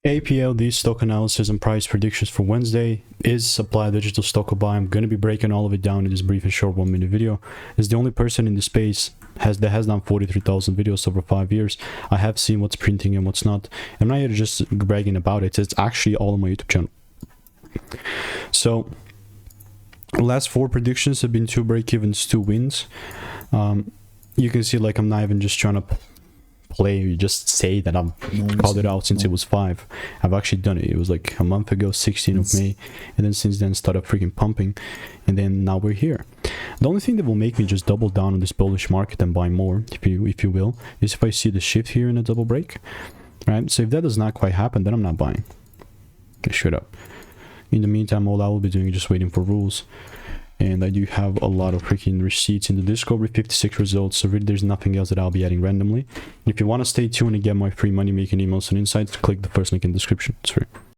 APLD stock analysis and price predictions for Wednesday. Is supply digital stock a buy? I'm going to be breaking all of it down in this brief and short 1-minute video. As the only person in the space that has done 43,000 videos over 5 years, I have seen what's printing and what's not. I'm not here just bragging about it. It's actually all on my YouTube channel. So the last 4 predictions have been 2 break-evens, 2 wins. You can see, like, I'm not even just trying to play, you just say that I've called it out since it was 5. I've actually done it. It was like a month ago, 16th of May, and then since then started freaking pumping, and then now we're here. The only thing that will make me just double down on this bullish market and buy more, if you will, is if I see the shift here in a double break, right? So if that does not quite happen, then I'm not buying. Okay, straight up. In the meantime, all I will be doing is just waiting for rules. And I do have a lot of freaking receipts in the Discord with 56 results, so really there's nothing else that I'll be adding randomly. If you want to stay tuned and get my free money making emails and insights, click the first link in the description. It's free.